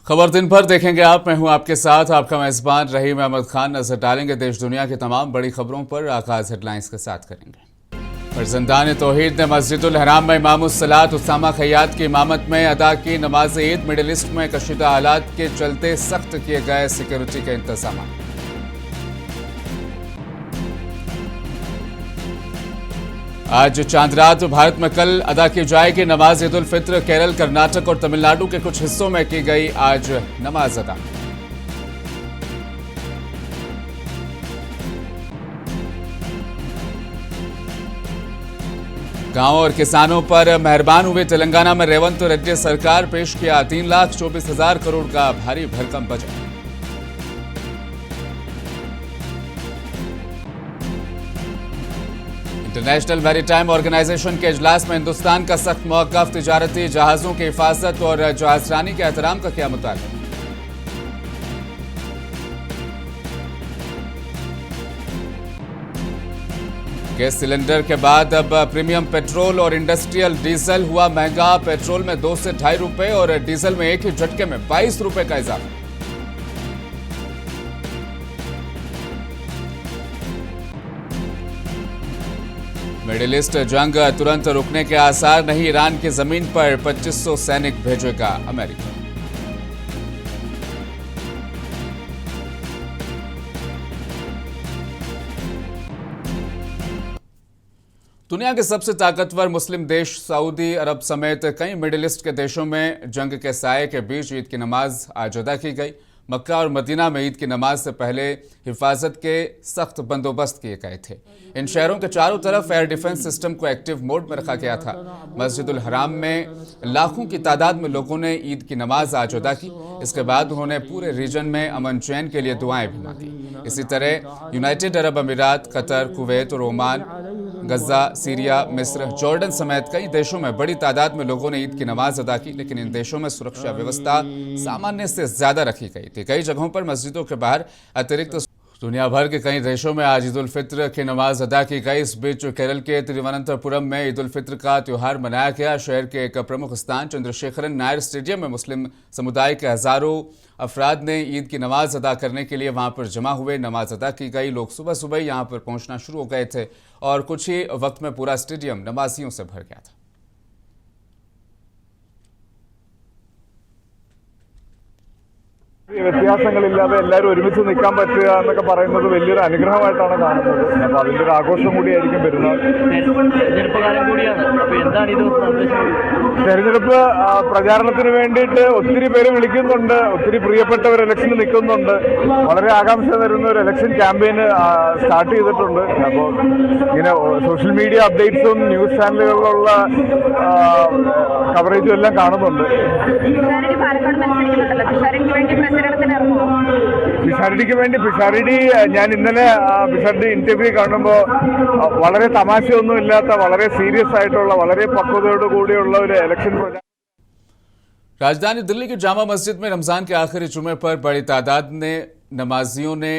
खबर दिन भर देखेंगे आप। मैं हूं आपके साथ आपका मेजबान रहीम अहमद खान। नजर डालेंगे देश दुनिया की तमाम बड़ी खबरों पर। आगाज हेडलाइंस के साथ करेंगे। फर्जंदान तौहीद ने मस्जिदुल हराम में इमामुस्सलात उसामा खैयात की इमामत में अदा की नमाज ईद। मिडिल ईस्ट में कशीदा हालात के चलते सख्त किए गए सिक्योरिटी के इंतजाम। आज चांद रात भारत में कल अदा की जाएगी नमाज ईद उल फित्र। केरल, कर्नाटक और तमिलनाडु के कुछ हिस्सों में की गई आज नमाज अदा। गांवों और किसानों पर मेहरबान हुई तेलंगाना में रेवंत रेड्डी सरकार। पेश किया 3,24,000 करोड़ का भारी भरकम बजट। इंटरनेशनल मैरीटाइम ऑर्गेनाइजेशन के इजलास में हिंदुस्तान का सख्त मौक़िफ़। तिजारती जहाज़ों की हिफाजत और जहाजरानी के एहतराम का किया मुतालबा। गैस सिलेंडर के बाद अब प्रीमियम पेट्रोल और इंडस्ट्रियल डीजल हुआ महंगा। पेट्रोल में 2 से ढाई रुपए और डीजल में एक ही झटके में 22 रुपए का इजाफा। मिडिल ईस्ट जंग तुरंत रुकने के आसार नहीं। ईरान की जमीन पर 2500 सैनिक भेजेगा अमेरिका। दुनिया के सबसे ताकतवर मुस्लिम देश सऊदी अरब समेत कई मिडिल ईस्ट के देशों में जंग के साये के बीच ईद की नमाज आज अदा की गई। मक्का और मदीना में ईद की नमाज से पहले हिफाजत के सख्त बंदोबस्त किए गए थे। इन शहरों के चारों तरफ एयर डिफेंस सिस्टम को एक्टिव मोड में रखा गया था। मस्जिदुल हराम में लाखों की तादाद में लोगों ने ईद की नमाज आज अदा की। इसके बाद उन्होंने पूरे रीजन में अमन चैन के लिए दुआएं भी मांगी। इसी तरह यूनाइटेड अरब अमीरात, कतर, कुवैत और ओमान, गजा, सीरिया, मिस्र, जॉर्डन समेत कई देशों में बड़ी तादाद में लोगों ने ईद की नमाज अदा की। लेकिन इन देशों में सुरक्षा व्यवस्था सामान्य से ज्यादा रखी गई थी। कई जगहों पर मस्जिदों के बाहर अतिरिक्त दुनिया भर के कई देशों में आज ईद उल फित्र की नमाज अदा की गई। इस बीच केरल के तिरुवनंतपुरम में ईद उल फित्र का त्यौहार मनाया गया। शहर के एक प्रमुख स्थान चंद्रशेखरन नायर स्टेडियम में मुस्लिम समुदाय के हजारों अफराद ने ईद की नमाज अदा करने के लिए वहां पर जमा हुए। नमाज अदा की गई। लोग सुबह सुबह यहां पर पहुंचना शुरू हो गए थे और कुछ ही वक्त में पूरा स्टेडियम नमाजियों से भर गया था। വ്യത്യാസങ്ങളില്ലാതെ എല്ലാവരും ഒരുമിച്ച് നിൽക്കാൻ പറ്റുക എന്നൊക്കെ പറയുന്നത് വലിയൊരു അനുഗ്രഹമായിട്ടാണ് കാണുന്നത്. അപ്പോൾ അതിൻ്റെ ഒരു ആഘോഷം കൂടിയായിരിക്കും പെരുന്നാൾ. തെരഞ്ഞെടുപ്പ് കാലം കൂടിയാണ്. അപ്പോൾ എന്താണ് ഇത് തെരഞ്ഞെടുപ്പ് പ്രചാരണത്തിന് വേണ്ടിയിട്ട് ഒത്തിരി പേര് വിളിക്കുന്നുണ്ട്. ഒത്തിരി പ്രിയപ്പെട്ടവർ ഇലക്ഷന് നിൽക്കുന്നുണ്ട്. വളരെ ആകാംക്ഷ തരുന്ന ഒരു ഇലക്ഷൻ ക്യാമ്പയിൻ സ്റ്റാർട്ട് ചെയ്തിട്ടുണ്ട്. അപ്പോൾ ഇങ്ങനെ സോഷ്യൽ മീഡിയ അപ്ഡേറ്റ്സും ന്യൂസ് ചാനലുകളിലുള്ള കവറേജും എല്ലാം കാണുന്നുണ്ട്. പിഷാരടിക്ക് വേണ്ടി ഞാൻ ഇന്നലെ പിഷാരടി ഇന്റർവ്യൂ കാണുമ്പോൾ വളരെ തമാശയൊന്നും ഇല്ലാത്ത വളരെ സീരിയസ് ആയിട്ടുള്ള വളരെ പക്വതയോട് കൂടിയുള്ള ഒരു ഇലക്ഷൻ പ്രചാരണം। राजधानी दिल्ली की जामा मस्जिद में रमजान के आखिरी जुमे पर बड़ी तादाद ने नमाजियों ने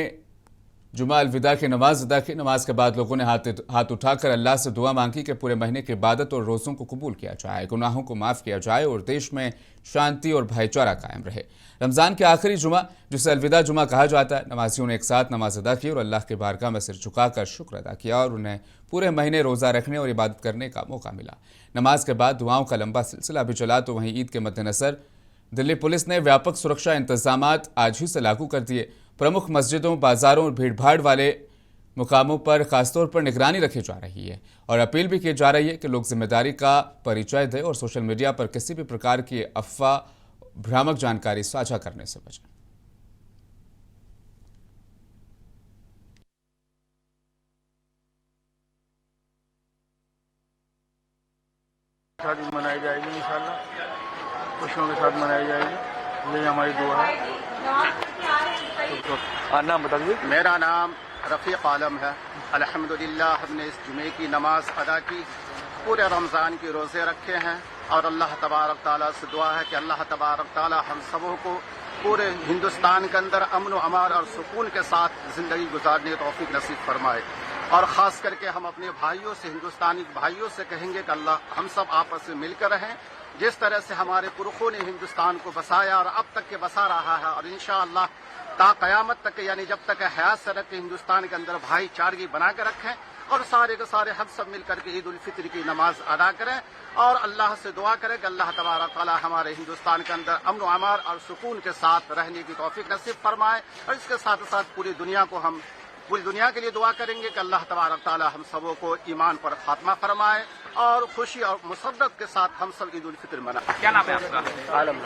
जुमा अलविदा की नमाज अदा की। नमाज के बाद लोगों ने हाथ उठाकर अल्लाह से दुआ मांगी कि पूरे महीने की इबादत और रोज़ों को कबूल किया जाए, गुनाहों को माफ़ किया जाए और देश में शांति और भाईचारा कायम रहे। रमज़ान के आखिरी जुमा, जिसे अलविदा जुमा कहा जाता है, नमाजियों ने एक साथ नमाज अदा की और अल्लाह के बारगाह में सिर झुकाकर शुक्र अदा किया और उन्हें पूरे महीने रोज़ा रखने और इबादत करने का मौका मिला। नमाज के बाद दुआओं का लंबा सिलसिला भी चला। तो वहीं ईद के मद्देनज़र दिल्ली पुलिस ने व्यापक सुरक्षा इंतजामात आज ही से लागू कर दिए। प्रमुख मस्जिदों, बाजारों और भीड़भाड़ वाले मुकामों पर खासतौर पर निगरानी रखी जा रही है और अपील भी की जा रही है कि लोग जिम्मेदारी का परिचय दें और सोशल मीडिया पर किसी भी प्रकार की अफवाह, भ्रामक जानकारी साझा करने से बचें। शादी मनाई जाएगी इंशाल्लाह, खुशियों के साथ मनाई जाएगी, यही हमारी दुआ है। नाम बता दीजिए। मेरा नाम रफ़ीक आलम है। अल्हम्दुलिल्लाह हमने इस जुमे की नमाज अदा की, पूरे रमज़ान के रोज़े रखे हैं और अल्लाह तबारक ताला से दुआ है कि अल्लाह तबारक ताला हम सबों को पूरे हिंदुस्तान के अंदर अमन व अमान और सुकून के साथ ज़िंदगी गुजारने की तौफीक नसीब फरमाए। और ख़ास करके हम अपने भाइयों से, हिंदुस्तानी भाइयों से कहेंगे कि अल्लाह हम सब आपस में मिलकर रहें, जिस तरह से हमारे पुरखों ने हिंदुस्तान को बसाया और अब तक के बसा रहा है, और इंशाअल्लाह ता कयामत तक, यानी जब तक हयात से रख के हिंदुस्तान के अंदर भाईचारगी बना के रखें और सारे के सारे हम सब मिलकर के ईद उल फित्र की नमाज अदा करें और अल्लाह से दुआ करें कि अल्लाह तबारक तआला हमारे हिंदुस्तान के अंदर अमन व अमान और सुकून के साथ रहने की तौफीक नसीब फरमाए। और इसके साथ साथ पूरी दुनिया के लिए दुआ करेंगे कि अल्लाह तबारक तआला हम सबों को ईमान पर खात्मा फरमाए और खुशी और मुसर्रत के साथ हम सब ईद उल फित्र मनाएं। क्या नाम है आपका? आलम।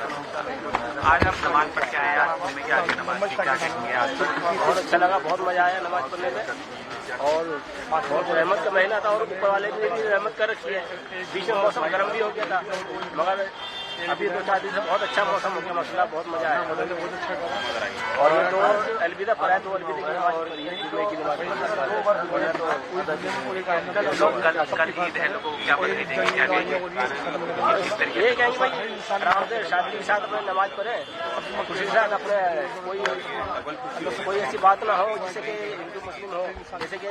आज आप नमाज पढ़ के आए, आज घूमने के आगे नमाज की क्या कहेंगे? आज बहुत अच्छा लगा, बहुत मजा आया नमाज पढ़ने में और बहुत रहमत का महीना था और ऊपर वाले ने भी रहमत कर रखी है। बीच में मौसम गर्म भी हो गया था मगर अभी 2-4 दिन से बहुत अच्छा मौसम हो गया, माशाल्लाह बहुत मजा आया। और ये तो अलविदा पढ़ा है, तो अलविदा की नमाज पढ़ी है, जुमे की नमाज। कल ईद है, लोगों को क्या बधाई देंगे, क्या कहेंगे? ये कहेंगे भाई आराम से शादी के साथ अपने नमाज पढ़े, खुशी के साथ अपने कोई ऐसी बात ना हो जिससे कि हिंदू मुस्लिम हो, जैसे कि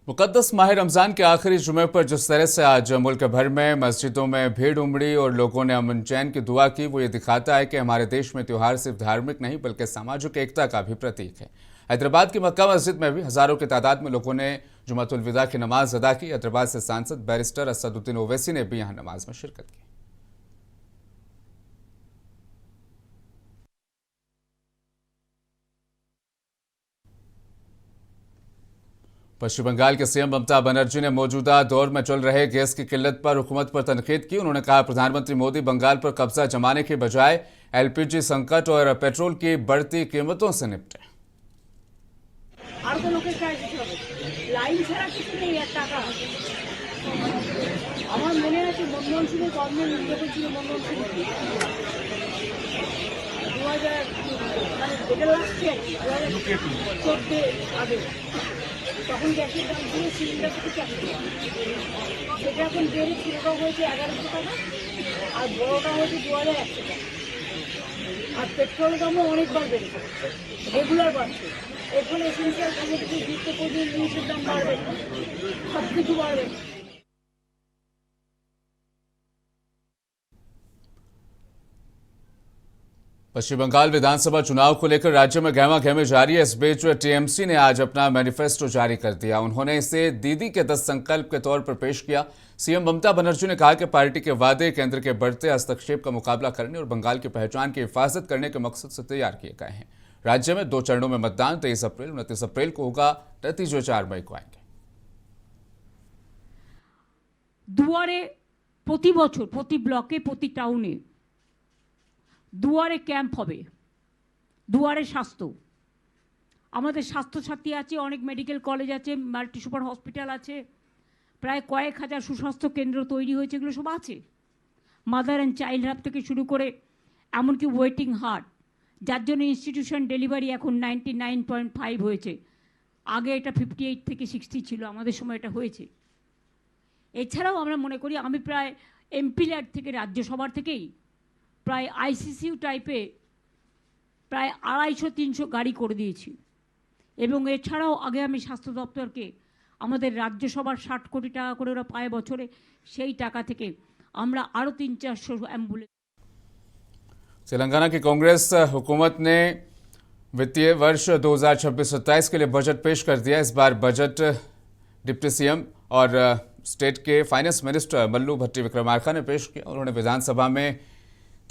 मुकद्दस माह रमज़ान के आखिरी जुमे पर जिस तरह से आज मुल्क भर में मस्जिदों में भीड़ उमड़ी और लोगों ने अमन चैन की दुआ की, वो ये दिखाता है कि हमारे देश में त्यौहार सिर्फ धार्मिक नहीं बल्कि सामाजिक एकता का भी प्रतीक है। हैदराबाद की मक्का मस्जिद में भी हज़ारों की तादाद में लोगों ने जुमातुल विदा की नमाज अदा की। हैदराबाद से सांसद बैरिस्टर असदुद्दीन ओवैसी ने भी यहाँ नमाज में शिरकत की। पश्चिम बंगाल के सीएम ममता बनर्जी ने मौजूदा दौर में चल रहे गैस की किल्लत पर हुकूमत पर तनकीद की। उन्होंने कहा प्रधानमंत्री मोदी बंगाल पर कब्जा जमाने के बजाय एलपीजी संकट और पेट्रोल की बढ़ती कीमतों से निपटे। তখন গ্যাসের দাম ছিল সিলিন্ডার থেকে 4 টাকা, সেটা এখন বেড়ে ছোটটা হয়েছে 1100 টাকা আর বড়টা হয়েছে 2100 টাকা। আর পেট্রোল দামও অনেকবার বেড়েছে, রেগুলার বাড়ছে। এখন এসেন্সিয়াল সামগ্রী নিত্য প্রয়োজনীয় জিনিসের দাম বাড়বে, সব কিছু বাড়বে। पश्चिम बंगाल विधानसभा चुनाव को लेकर राज्य में गहमा गहमी जारी है। इस बीच टीएमसी ने आज अपना मैनिफेस्टो जारी कर दिया। उन्होंने इसे दीदी के 10 संकल्प के तौर पर पेश किया। सीएम ममता बनर्जी ने कहा कि पार्टी के वादे केंद्र के बढ़ते हस्तक्षेप का मुकाबला करने और बंगाल की पहचान की हिफाजत करने के मकसद से तैयार किए गए हैं। राज्य में 2 चरणों में मतदान 23 अप्रैल 29 अप्रैल को होगा। नतीजे 4 मई को आएंगे। दुआरे प्रति बछर प्रति ब्लके प्रति टाउने दुआरे कैम्प होबे, दुआरे स्वास्थ्य आमादेर स्वास्थ्य साथी आछे, अनेक मेडिकल कलेज आछे, माल्टी सुपार हस्पिटाल आछे, प्राय कयेक हाजार सुस्वास्थ्य केंद्र तैरी हयेछे, एगुलो सब आछे। मादार एंड चाइल्ड हाब थेके शुरू करे एमनकि वेटिंग हार्ट, जार जोन्नो इन्स्टिट्यूशन डेलिभारि एखन 99.5 हयेछे, आगे एटा 58 থেকে 60 छिलो, आमादेर समय एटा हयेछे। एछाड़ाओ आमरा मने करी आमि प्राय एमपी ल्याड थेके राज्यसभार थेकेई प्राय आईसीसीयू टाइपे प्राय 250-300 गाड़ी कर दिएছি এবং এছাড়াও আগে আমি স্বাস্থ্য দপ্তরকে আমাদের রাজ্যসভার 60 কোটি টাকা করে ওরা পায় বছরে, সেই টাকা থেকে আমরা আরো 300-400 অ্যাম্বুলেন্স। तेलंगाना की कांग्रेस हुकूमत ने वित्तीय वर्ष 2026-27 के लिए बजट पेश कर दिया। इस बार बजट डिप्टी सीएम और स्टेट के फाइनेंस मिनिस्टर मल्लू भट्टी विक्रमार्का ने पेश किया। उन्होंने विधानसभा में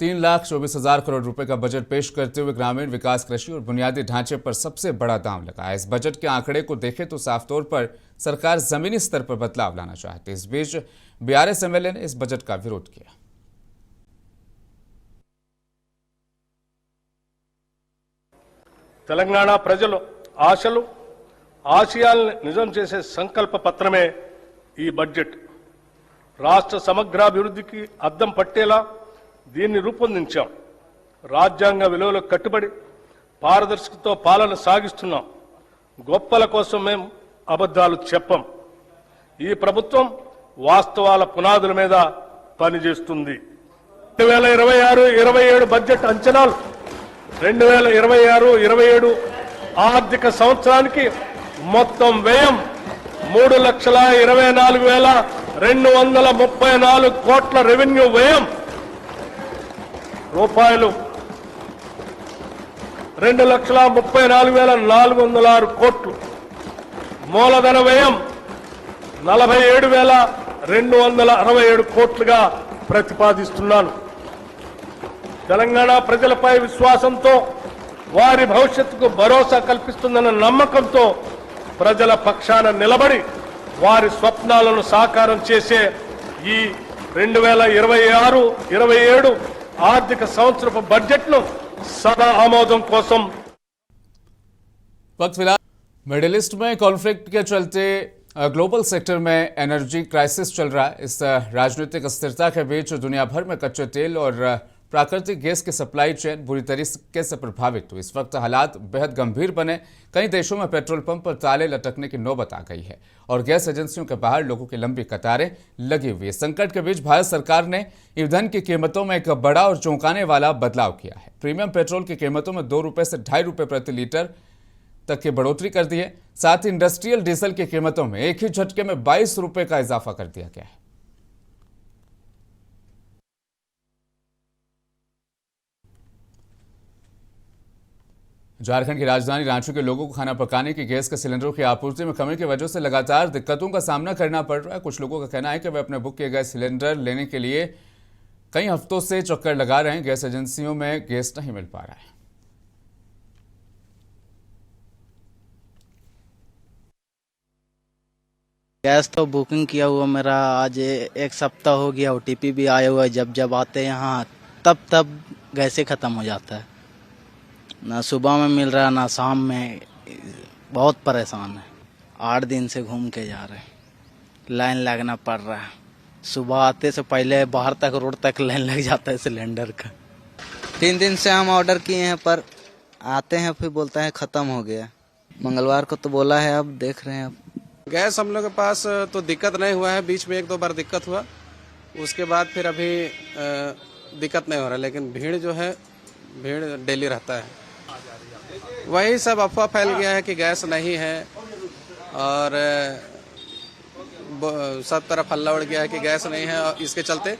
3,24,000 करोड़ रुपए का बजट पेश करते हुए ग्रामीण विकास, कृषि और बुनियादी ढांचे पर सबसे बड़ा दांव लगाया। इस बजट के आंकड़े को देखें तो साफ तौर पर सरकार जमीनी स्तर पर बदलाव लाना चाहती है। इस बीच बीआरएस एमएलए ने इस बजट का विरोध किया। తెలంగాణ ప్రజలు ఆశలు ఆశయాలను నిజం చేసే సంకల్ప పత్రమే ఈ బడ్జెట్. రాష్ట్ర సమగ్రాభివృద్ధికి అద్దం పట్టేలా దీన్ని రూపొందించాం. రాజ్యాంగ విలువలకు కట్టుబడి పారదర్శకతతో పాలన సాగిస్తున్నాం. గొప్పల కోసం మేము అబద్ధాలు చెప్పం. ఈ ప్రభుత్వం వాస్తవాల పునాదుల మీద పనిచేస్తుంది. 2026-27 బడ్జెట్ అంచనాలు 2026-27 ఆర్థిక సంవత్సరానికి మొత్తం వ్యయం 3,24,2 234 కోట్ల రెవెన్యూ వ్యయం రూపాయలు 2,34,406 కోట్లు, మూలధన వ్యయం 47,267 కోట్లుగా ప్రతిపాదిస్తున్నాను. తెలంగాణ ప్రజలపై విశ్వాసంతో, వారి భవిష్యత్తుకు భరోసా కల్పిస్తుందన్న నమ్మకంతో ప్రజల పక్షాన నిలబడి వారి స్వప్నాలను సాకారం చేసే ఈ 2026-27 ఆర్థిక సంవత్సరపు బడ్జెట్ను సదా ఆమోదం కోసం. वक्त फिलहाल मिडिल ईस्ट में कॉन्फ्लिक्ट के चलते ग्लोबल सेक्टर में एनर्जी क्राइसिस चल रहा है। इस राजनीतिक अस्थिरता के बीच दुनिया भर में कच्चे तेल और प्राकृतिक गैस की सप्लाई चेन बुरी तरीके से प्रभावित हुई। इस वक्त हालात बेहद गंभीर बने। कई देशों में पेट्रोल पंप पर ताले लटकने की नौबत आ गई है और गैस एजेंसियों के बाहर लोगों की लंबी कतारें लगी हुई है। संकट के बीच भारत सरकार ने ईंधन की कीमतों में एक बड़ा और चौंकाने वाला बदलाव किया है। प्रीमियम पेट्रोल की कीमतों में 2 रुपये से 2.5 रुपये प्रति लीटर तक की बढ़ोतरी कर दी है। साथ ही इंडस्ट्रियल डीजल की कीमतों में एक ही झटके में 22 रुपये का इजाफा कर दिया गया है। झारखंड की राजधानी रांची के लोगों को खाना पकाने की गैस के सिलेंडरों की आपूर्ति में कमी की वजह से लगातार दिक्कतों का सामना करना पड़ रहा है। कुछ लोगों का कहना है कि वे अपने बुक किए गए सिलेंडर लेने के लिए कई हफ्तों से चक्कर लगा रहे हैं। गैस एजेंसियों में गैस नहीं मिल पा रहा है। गैस तो बुकिंग किया हुआ मेरा आज 1 सप्ताह हो गया। OTP भी आया हुआ है। जब आते हैं यहाँ तब गैस ही ख़त्म हो जाता है। ना सुबह में मिल रहा है ना शाम में। बहुत परेशान है। 8 दिन से घूम के जा रहे हैं। लाइन लगना पड़ रहा है। सुबह आते से पहले बाहर तक रोड तक लाइन लग जाता है सिलेंडर का। 3 दिन से हम ऑर्डर किए हैं पर आते हैं फिर बोलता है ख़त्म हो गया। मंगलवार को तो बोला है, अब देख रहे हैं। अब गैस हम लोग के पास तो दिक्कत नहीं हुआ है। बीच में 1-2 बार दिक्कत हुआ, उसके बाद फिर अभी दिक्कत नहीं हो रहा। लेकिन भीड़ जो है, भीड़ डेली रहता है। वही सब अफवाह फैल गया है कि गैस नहीं है और सब तरफ हल्ला उड़ गया है कि गैस नहीं है और इसके चलते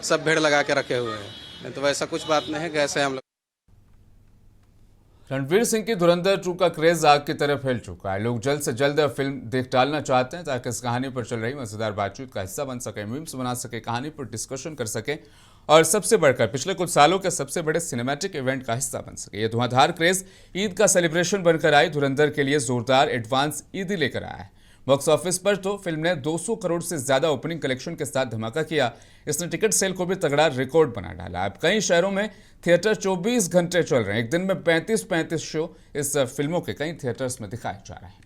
सब भीड़ लगा के रखे हुए हैं। नहीं तो वैसा कुछ बात नहीं है, गैस है हम लोग। रणवीर सिंह की धुरंधर 2 का क्रेज आग की तरह फैल चुका है। लोग जल्द से जल्द फिल्म देख डालना चाहते हैं ताकि इस कहानी पर चल रही मजेदार बातचीत का हिस्सा बन सके, मीम्स बना सके, कहानी पर डिस्कशन कर सके और सबसे बढ़कर पिछले कुछ सालों के सबसे बड़े सिनेमैटिक इवेंट का हिस्सा बन सके। ये धुआंधार क्रेज ईद का सेलिब्रेशन बनकर आई। धुरंधर के लिए जोरदार एडवांस ईदी लेकर आया है। बॉक्स ऑफिस पर तो फिल्म ने 200 करोड़ से ज्यादा ओपनिंग कलेक्शन के साथ धमाका किया। इसने टिकट सेल को भी तगड़ा रिकॉर्ड बना डाला। अब कई शहरों में थिएटर 24 घंटे चल रहे हैं। एक दिन में 35 शो इस फिल्मों के कई थिएटर्स में दिखाए जा रहे हैं।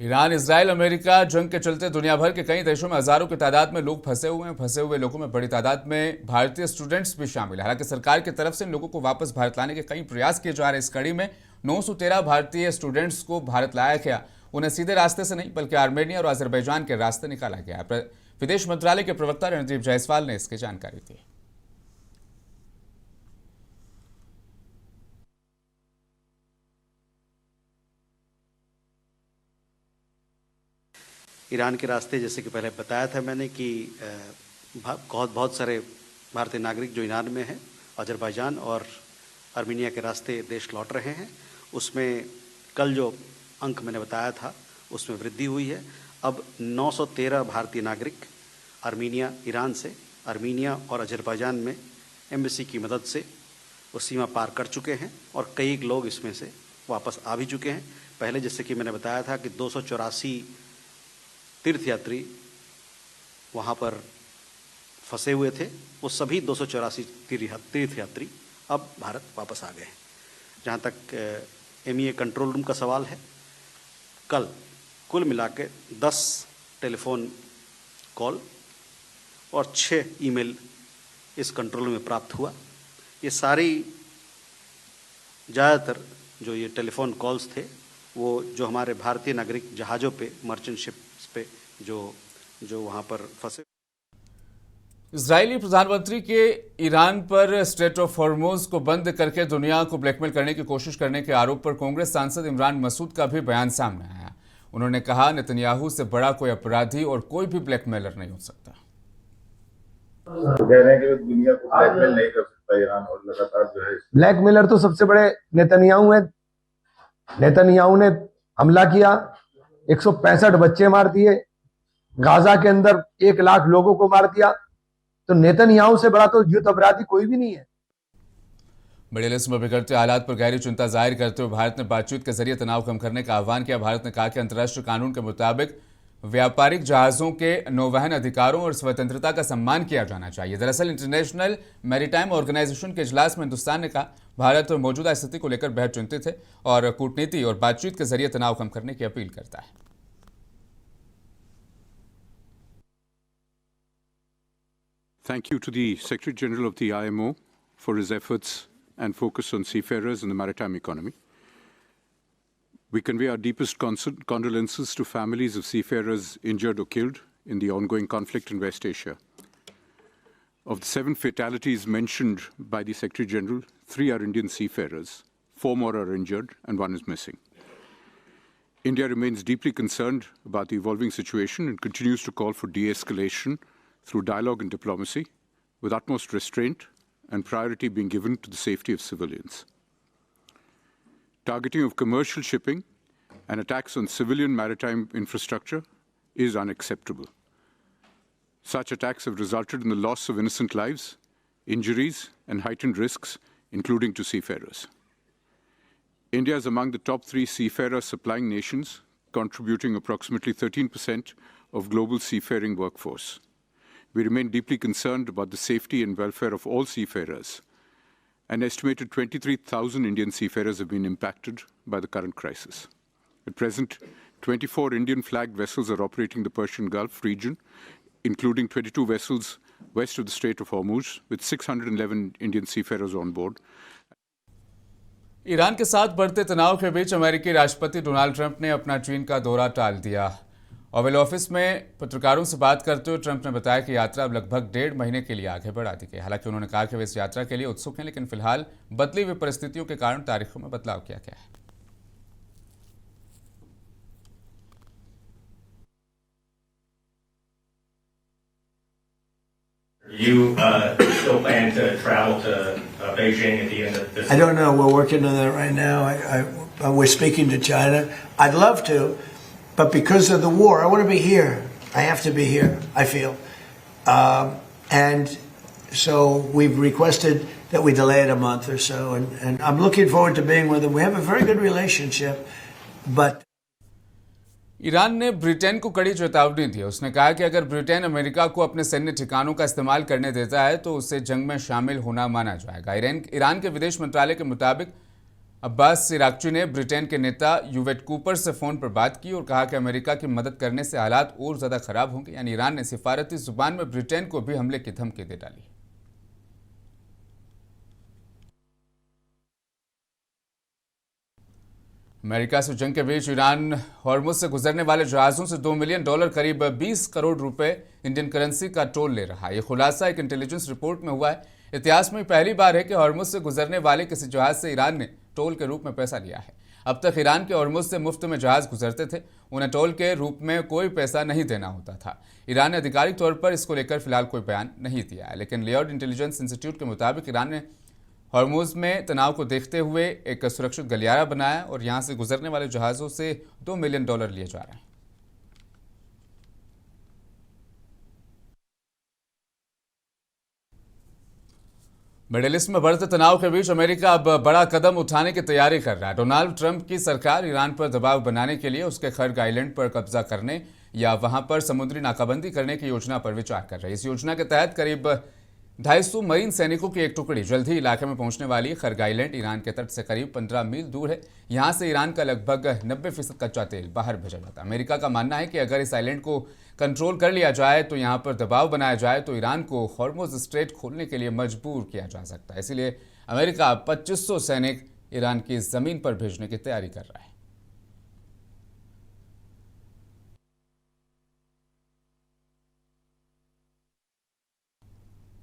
ईरान, इजराइल, अमेरिका जंग के चलते दुनिया भर के कई देशों में हजारों की तादाद में लोग फंसे हुए हैं। फंसे हुए लोगों में बड़ी तादाद में भारतीय स्टूडेंट्स भी शामिल है। हालांकि सरकार की तरफ से इन लोगों को वापस भारत लाने के कई प्रयास किए जा रहे हैं। इस कड़ी में 913 भारतीय स्टूडेंट्स को भारत लाया गया। उन्हें सीधे रास्ते से नहीं बल्कि आर्मेनिया और अजरबैजान के रास्ते निकाला गया। विदेश मंत्रालय के प्रवक्ता रणदीप जायसवाल ने इसकी जानकारी दी। ईरान के रास्ते, जैसे कि पहले बताया था मैंने कि बहुत सारे भारतीय नागरिक जो ईरान में हैं, अजरबैजान और आर्मेनिया के रास्ते देश लौट रहे हैं। उसमें कल जो अंक मैंने बताया था उसमें वृद्धि हुई है। अब 913 भारतीय नागरिक आर्मेनिया, ईरान से आर्मेनिया और अजरबैजान में एम्बेसी की मदद से वो सीमा पार कर चुके हैं और कई लोग इसमें से वापस आ भी चुके हैं। पहले जैसे कि मैंने बताया था कि 284 तीर्थयात्री वहाँ पर फंसे हुए थे। वो सभी 284 तीर्थयात्री अब भारत वापस आ गए हैं। जहाँ तक MEA कंट्रोल रूम का सवाल है, कल कुल मिला के 10 टेलीफोन कॉल और 6 ईमेल इस कंट्रोल रूम में प्राप्त हुआ। ये सारी ज़्यादातर जो ये टेलीफोन कॉल्स थे वो जो हमारे भारतीय नागरिक जहाज़ों पे, मर्चेंट शिप्स पे जो वहाँ पर फंसे। इजरायली प्रधानमंत्री के ईरान पर स्ट्रेट ऑफ हॉर्मुज को बंद करके दुनिया को ब्लैकमेल करने की कोशिश करने के आरोप पर कांग्रेस सांसद इमरान मसूद का भी बयान सामने आया। उन्होंने कहा, नेतन्याहू से बड़ा कोई अपराधी और कोई भी ब्लैकमेलर नहीं हो सकता। तो कह रहे हैं कि दुनिया को ब्लैकमेल नहीं कर सकता ईरान, और लगातार जो है ब्लैकमेलर तो सबसे बड़े नेतन्याहू है। नेतन्याहू ने हमला किया, 165 बच्चे मार दिए, गाजा के अंदर 1 लाख लोगों को मार दिया। तो नेतन्याहू से बड़ा तो युद्ध अपराधी कोई भी नहीं है। मिडिल ईस्ट में बिगड़ते हालात पर गहरी चिंता जाहिर करते हुए भारत ने बातचीत के जरिए तनाव कम करने का आह्वान किया। भारत ने कहा कि अंतर्राष्ट्रीय कानून के मुताबिक व्यापारिक जहाजों के नौवहन अधिकारों और स्वतंत्रता का सम्मान किया जाना चाहिए। दरअसल इंटरनेशनल मैरीटाइम ऑर्गेनाइजेशन के इजलास में हिंदुस्तान ने कहा, भारत मौजूदा स्थिति को लेकर बेहद चिंतित है और कूटनीति और बातचीत के जरिए तनाव कम करने की अपील करता है। Thank you to the Secretary General of the IMO for his efforts and focus on seafarers and the maritime economy. We convey our deepest condolences to families of seafarers injured or killed in the ongoing conflict in West Asia. Of the 7 fatalities mentioned by the Secretary General, 3 are Indian seafarers, 4 more are injured, and 1 is missing. India remains deeply concerned about the evolving situation and continues to call for de-escalation through dialogue and diplomacy, with utmost restraint and priority being given to the safety of civilians. Targeting of commercial shipping and attacks on civilian maritime infrastructure is unacceptable. Such attacks have resulted in the loss of innocent lives, injuries, and heightened risks, including to seafarers. India is among the top 3 seafarer supplying nations, contributing approximately 13% of global seafaring workforce. We remain deeply concerned about the safety and welfare of all seafarers. An estimated 23,000 Indian seafarers have been impacted by the current crisis. At present, 24 Indian-flagged vessels are operating the Persian Gulf region, including 22 vessels west of the Strait of Hormuz, with 611 Indian seafarers on board. Iran के साथ बढ़ते तनाव के बीच अमेरिकी राष्ट्रपति Donald Trump ने अपना चीन का दौरा टाल दिया। ओवल ऑफिस में पत्रकारों से बात करते हुए ट्रंप ने बताया कि यात्रा अब लगभग 1.5 महीने के लिए आगे बढ़ा दी गई। हालांकि उन्होंने कहा कि वे इस यात्रा के लिए उत्सुक हैं, लेकिन फिलहाल बदली हुई परिस्थितियों के कारण तारीखों में बदलाव किया गया है। You still plan to travel to Beijing at the end of this? I don't know. We're working on that right now. We're speaking to China. I'd love to, but because of the war, I want to be here. I have to be here, I feel. And so we've requested that we delay it a month or so. And I'm looking forward to being with them. We have a very good relationship, but Iran ने Britain को कड़ी चेतावनी दी। उसने कहा कि अगर Britain America को अपने सैन्य ठिकानों का इस्तेमाल करने देता है तो उसे जंग में शामिल होना माना जाएगा। ईरान के विदेश मंत्रालय के मुताबिक अब्बास इराक्ची ने ब्रिटेन के नेता यूवेट कूपर से फोन पर बात की और कहा कि अमेरिका की मदद करने से हालात और ज्यादा खराब होंगे। यानी ईरान ने सिफारती जुबान में ब्रिटेन को भी हमले की धमकी दे डाली। अमेरिका से जंग के बीच ईरान हॉर्मुज से गुजरने वाले जहाज़ों से $2 मिलियन करीब 20 करोड़ रुपए इंडियन करेंसी का टोल ले रहा है। यह खुलासा एक इंटेलिजेंस रिपोर्ट में हुआ है। इतिहास में पहली बार है कि हॉर्मुज से गुजरने वाले किसी जहाज से ईरान ने टोल के रूप में पैसा लिया है। अब तक ईरान के हॉर्मुज से मुफ्त में जहाज गुजरते थे, उन्हें टोल के रूप में कोई पैसा नहीं देना होता था। ईरान ने आधिकारिक तौर पर इसको लेकर फिलहाल कोई बयान नहीं दिया है, लेकिन लियोड इंटेलिजेंस इंस्टीट्यूट के मुताबिक ईरान ने हॉर्मुज में तनाव को देखते हुए एक सुरक्षित गलियारा बनाया और यहां से गुजरने वाले जहाजों से $2 मिलियन लिए जा रहे हैं। मिडिल ईस्ट में बढ़ते तनाव के बीच अमेरिका अब बड़ा कदम उठाने की तैयारी कर रहा है। डोनाल्ड ट्रंप की सरकार ईरान पर दबाव बनाने के लिए उसके खर्ग आइलैंड पर कब्जा करने या वहां पर समुद्री नाकाबंदी करने की योजना पर विचार कर रही है। इस योजना के तहत करीब 250 मरीन सैनिकों की एक टुकड़ी जल्द ही इलाके में पहुंचने वाली। खर्ग आइलैंड ईरान के तट से करीब 15 मील दूर है। यहां से ईरान का लगभग 90% कच्चा तेल बाहर भेजा जाता है। अमेरिका का मानना है कि अगर इस आइलैंड को कंट्रोल कर लिया जाए तो यहां पर दबाव बनाया जाए तो ईरान को हॉर्मुज स्ट्रेट खोलने के लिए मजबूर किया जा सकता है। इसीलिए अमेरिका 2500 सैनिक ईरान की जमीन पर भेजने की तैयारी कर रहा है।